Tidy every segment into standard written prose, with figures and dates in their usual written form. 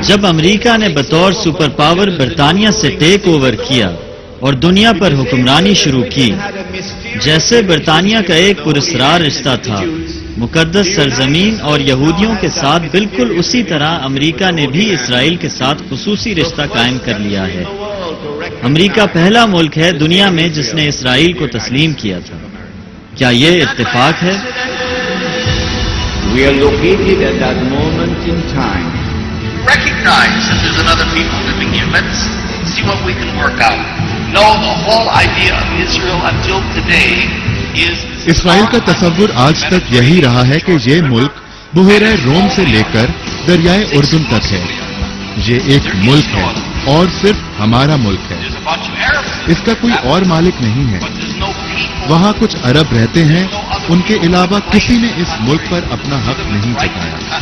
جب امریکہ نے بطور سپر پاور برطانیہ سے ٹیک اوور کیا اور دنیا پر حکمرانی شروع کی، جیسے برطانیہ کا ایک پراسرار رشتہ تھا مقدس سرزمین اور یہودیوں کے ساتھ، بالکل اسی طرح امریکہ نے بھی اسرائیل کے ساتھ خصوصی رشتہ قائم کر لیا ہے۔ امریکہ پہلا ملک ہے دنیا میں جس نے اسرائیل کو تسلیم کیا تھا۔ کیا یہ اتفاق ہے؟ We are located at that moment in time. Recognize that there's another people living here. Let's see what we can work out. No, the whole idea of Israel until today is... اسرائیل کا تصور آج تک یہی رہا ہے کہ یہ ملک بحیرہ روم سے لے کر دریائے اردن تک ہے۔ یہ ایک ملک ہے اور صرف ہمارا ملک ہے۔ اس کا کوئی اور مالک نہیں ہے۔ وہاں کچھ عرب رہتے ہیں، ان کے علاوہ کسی نے اس ملک پر اپنا حق نہیں جتایا۔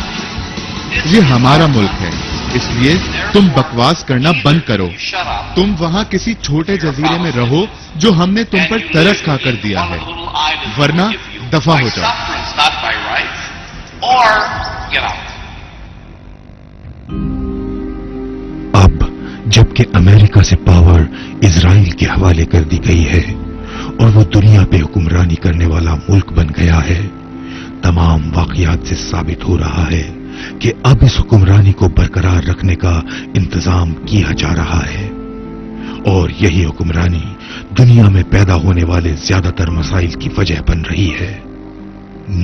یہ ہمارا ملک ہے، اس لیے تم بکواس کرنا بند کرو۔ تم وہاں کسی چھوٹے جزیرے میں رہو جو ہم نے تم پر ترس کھا کر دیا ہے، ورنہ دفع ہو جاؤ۔ اب جبکہ امریکہ سے پاور اسرائیل کے حوالے کر دی گئی ہے اور وہ دنیا پہ حکمرانی کرنے والا ملک بن گیا ہے، تمام واقعات سے ثابت ہو رہا ہے کہ اب اس حکمرانی کو برقرار رکھنے کا انتظام کیا جا رہا ہے، اور یہی حکمرانی دنیا میں پیدا ہونے والے زیادہ تر مسائل کی وجہ بن رہی ہے۔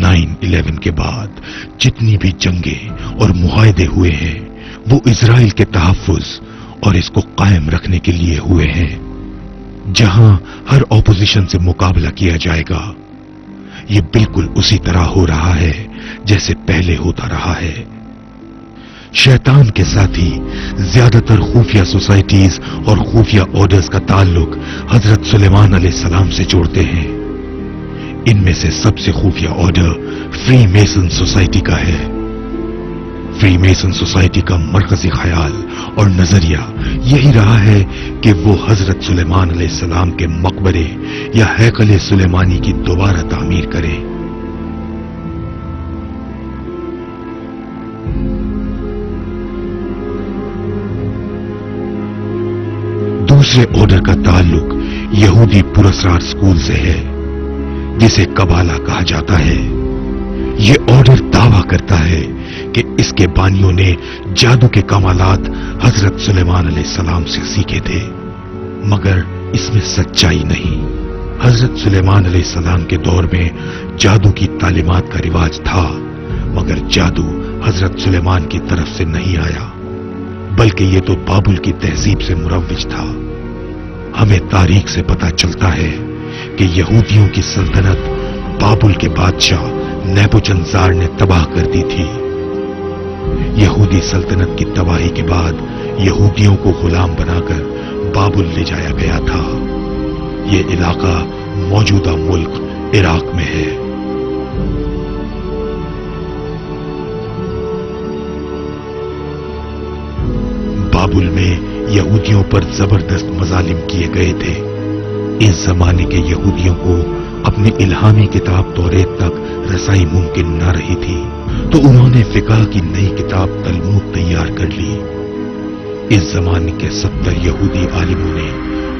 9/11 کے بعد جتنی بھی جنگیں اور معاہدے ہوئے ہیں وہ اسرائیل کے تحفظ اور اس کو قائم رکھنے کے لیے ہوئے ہیں، جہاں ہر اپوزیشن سے مقابلہ کیا جائے گا۔ یہ بالکل اسی طرح ہو رہا ہے جیسے پہلے ہوتا رہا ہے۔ شیطان کے ساتھی زیادہ تر خفیہ سوسائٹیز اور خفیہ آرڈرز کا تعلق حضرت سلیمان علیہ السلام سے جوڑتے ہیں۔ ان میں سے سب سے خفیہ آرڈر فری میسن سوسائٹی کا ہے۔ فری میسن سوسائٹی کا مرکزی خیال اور نظریہ یہی رہا ہے کہ وہ حضرت سلیمان علیہ السلام کے مقبرے یا ہیکل سلیمانی کی دوبارہ تعمیر کرے۔ دوسرے آرڈر کا تعلق یہودی پراسرار اسکول سے ہے جسے قبالہ کہا جاتا ہے۔ یہ آرڈر دعویٰ کرتا ہے کہ اس کے بانیوں نے جادو کے کمالات حضرت سلیمان علیہ السلام سے سیکھے تھے، مگر اس میں سچائی نہیں۔ حضرت سلیمان علیہ السلام کے دور میں جادو کی تعلیمات کا رواج تھا، مگر جادو حضرت سلیمان کی طرف سے نہیں آیا، بلکہ یہ تو بابل کی تہذیب سے مروج تھا۔ ہمیں تاریخ سے پتہ چلتا ہے کہ یہودیوں کی سلطنت بابل کے بادشاہ نیبوچدنیزار نے تباہ کر دی تھی۔ یہودی سلطنت کی تباہی کے بعد یہودیوں کو غلام بنا کر بابل لے جایا گیا تھا۔ یہ علاقہ موجودہ ملک عراق میں ہے۔ بابل میں یہودیوں پر زبردست مظالم کیے گئے تھے۔ اس زمانے کے یہودیوں کو اپنی الہامی کتاب توریت تک رسائی ممکن نہ رہی تھی، تو انہوں نے فقہ کی نئی کتاب تلمود تیار کر لی۔ اس زمانے کے 70 یہودی عالموں نے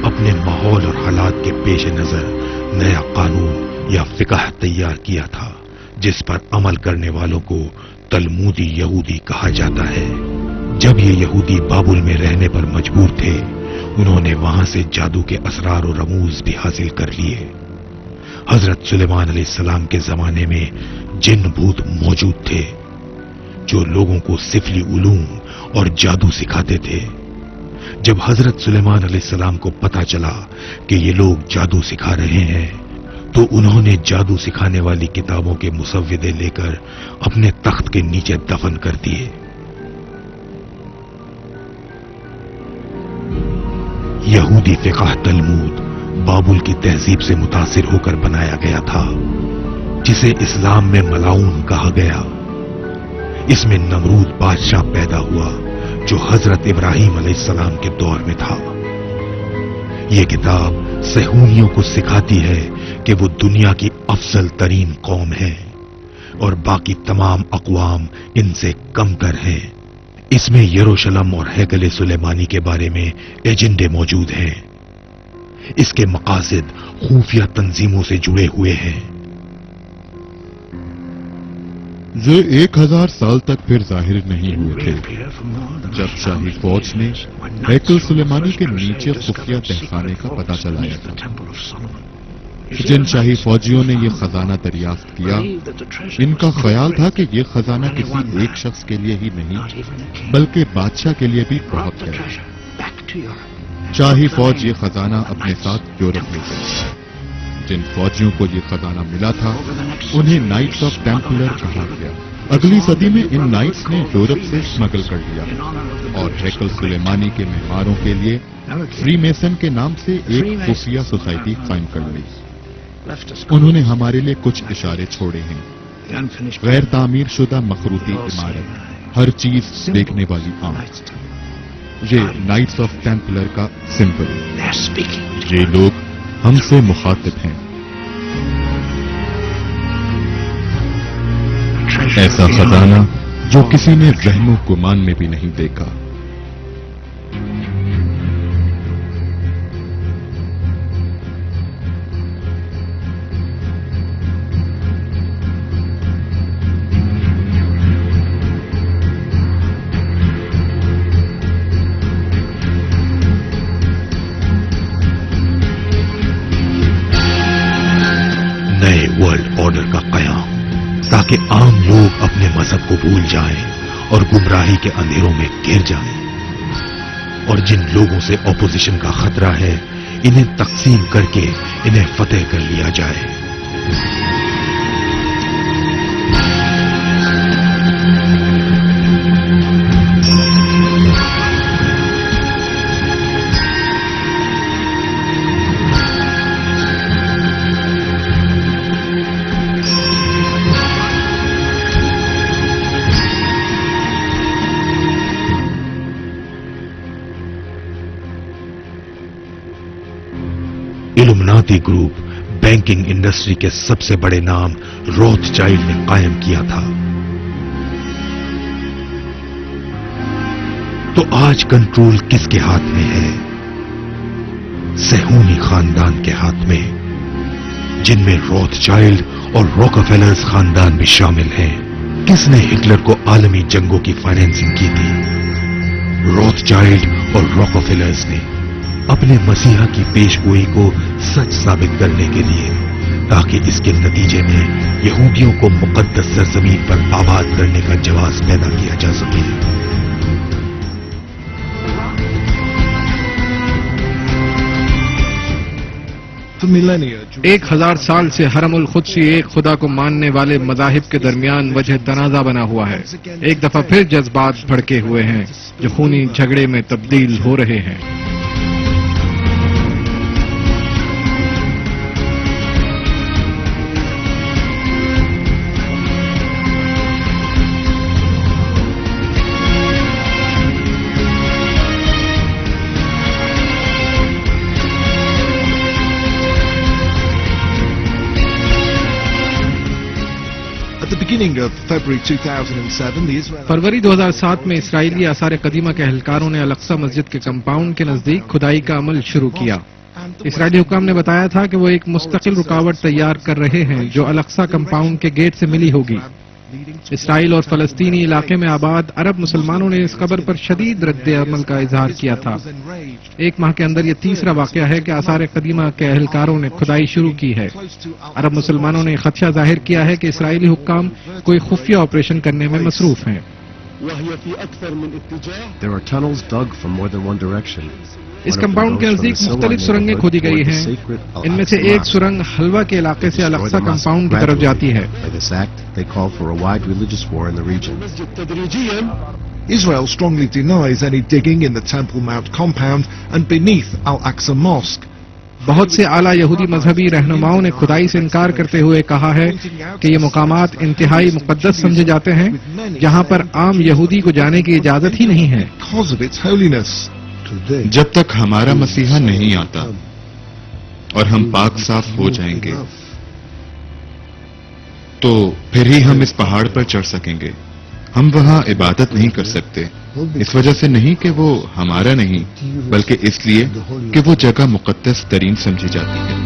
اپنے ماحول اور حالات کے پیش نظر نیا قانون یا فقہ تیار کیا تھا، جس پر عمل کرنے والوں کو تلمودی یہودی کہا جاتا ہے۔ جب یہ یہودی بابل میں رہنے پر مجبور تھے، انہوں نے وہاں سے جادو کے اسرار و رموز بھی حاصل کر لیے۔ حضرت سلیمان علیہ السلام کے زمانے میں جن بھوت موجود تھے جو لوگوں کو سفلی علوم اور جادو سکھاتے تھے۔ جب حضرت سلیمان علیہ السلام کو پتا چلا کہ یہ لوگ جادو سکھا رہے ہیں، تو انہوں نے جادو سکھانے والی کتابوں کے مسودے لے کر اپنے تخت کے نیچے دفن کر دیے۔ یہودی فقہ تلمود بابل کی تہذیب سے متاثر ہو کر بنایا گیا تھا، جسے اسلام میں ملاؤن کہا گیا۔ اس میں نمرود بادشاہ پیدا ہوا جو حضرت ابراہیم علیہ السلام کے دور میں تھا۔ یہ کتاب صہیونیوں کو سکھاتی ہے کہ وہ دنیا کی افضل ترین قوم ہے، اور باقی تمام اقوام ان سے کم تر ہیں۔ اس میں یروشلم اور ہیکل سلیمانی کے بارے میں ایجنڈے موجود ہیں۔ اس کے مقاصد خفیہ تنظیموں سے جڑے ہوئے ہیں جو 1000 سال تک پھر ظاہر نہیں ہوئے تھے جب شاہی فوج نے ہیکل سلیمانی کے نیچے خفیہ تہخانے کا پتہ چلایا تھا۔ جن شاہی فوجیوں نے یہ خزانہ دریافت کیا ان کا خیال تھا کہ یہ خزانہ کسی ایک شخص کے لیے ہی نہیں بلکہ بادشاہ کے لیے بھی بہت ہے۔ شاہی فوج یہ خزانہ اپنے ساتھ یورپ لے گئی۔ جن فوجیوں کو یہ خزانہ ملا تھا انہیں نائٹس آف ٹیمپلر کہا گیا۔ اگلی صدی میں ان نائٹس نے یورپ سے اسمگل کر لیا اور ہیکل سلیمانی کے معماروں کے لیے فری میسن کے نام سے ایک خفیہ سوسائٹی قائم کر لی۔ انہوں نے ہمارے لیے کچھ اشارے چھوڑے ہیں: غیر تعمیر شدہ مخروطی عمارت، ہر چیز دیکھنے والی آنکھ، یہ نائٹس آف ٹیمپلر کا سمبل۔ یہ لوگ ہم سے مخاطب ہیں۔ ایسا خزانہ جو کسی نے وہم و گمان میں بھی نہیں دیکھا۔ نئے ورلڈ آرڈر کا قیام تاکہ عام لوگ اپنے مذہب کو بھول جائیں اور گمراہی کے اندھیروں میں گر جائیں، اور جن لوگوں سے اپوزیشن کا خطرہ ہے انہیں تقسیم کر کے انہیں فتح کر لیا جائے۔ الومناتی گروپ بینکنگ انڈسٹری کے سب سے بڑے نام روتھ چائلڈ نے قائم کیا تھا۔ تو آج کنٹرول کس کے ہاتھ میں ہے؟ صہیونی خاندان کے ہاتھ میں، جن میں روتھ چائلڈ اور روکفیلرز خاندان بھی شامل ہیں۔ کس نے ہٹلر کو عالمی جنگوں کی فائنینسنگ کی تھی؟ روتھ چائلڈ اور روکفیلرز نے، اپنے مسیحا کی پیش گوئی کو سچ ثابت کرنے کے لیے، تاکہ اس کے نتیجے میں یہودیوں کو مقدس سرزمین پر آباد کرنے کا جواز پیدا کیا جا سکے۔ 1000 سال سے حرم القدس ایک خدا کو ماننے والے مذاہب کے درمیان وجہ تنازع بنا ہوا ہے۔ ایک دفعہ پھر جذبات بھڑکے ہوئے ہیں جو خونی جھگڑے میں تبدیل ہو رہے ہیں۔ فروری 2007 میں اسرائیلی آثار قدیمہ کے اہلکاروں نے الاقصی مسجد کے کمپاؤنڈ کے نزدیک کھدائی کا عمل شروع کیا۔ اسرائیلی حکام نے بتایا تھا کہ وہ ایک مستقل رکاوٹ تیار کر رہے ہیں جو الاقصی کمپاؤنڈ کے گیٹ سے ملی ہوگی۔ اسرائیل اور فلسطینی علاقے میں آباد عرب مسلمانوں نے اس خبر پر شدید رد عمل کا اظہار کیا تھا۔ ایک ماہ کے اندر یہ تیسرا واقعہ ہے کہ آثار قدیمہ کے اہلکاروں نے کھدائی شروع کی ہے۔ عرب مسلمانوں نے خدشہ ظاہر کیا ہے کہ اسرائیلی حکام کوئی خفیہ آپریشن کرنے میں مصروف ہیں۔ اس کمپاؤنڈ کے نزدیک مختلف سرنگیں کھودی گئی ہیں۔ ان میں سے ایک سرنگ حلوہ کے علاقے سے الاقصی کمپاؤنڈ کی طرف جاتی ہے۔ Israel strongly denies any digging in the Temple Mount compound and beneath Al-Aqsa Mosque. بہت سے اعلیٰ یہودی مذہبی رہنماؤں نے کھدائی سے انکار کرتے ہوئے کہا ہے کہ یہ مقامات انتہائی مقدس سمجھے جاتے ہیں جہاں پر عام یہودی کو جانے کی اجازت ہی نہیں ہے۔ Because of its holiness. جب تک ہمارا مسیحا نہیں آتا اور ہم پاک صاف ہو جائیں گے تو پھر ہی ہم اس پہاڑ پر چڑھ سکیں گے. ہم وہاں عبادت نہیں کر سکتے، اس وجہ سے نہیں کہ وہ ہمارا نہیں، بلکہ اس لیے کہ وہ جگہ مقدس ترین سمجھی جاتی ہے.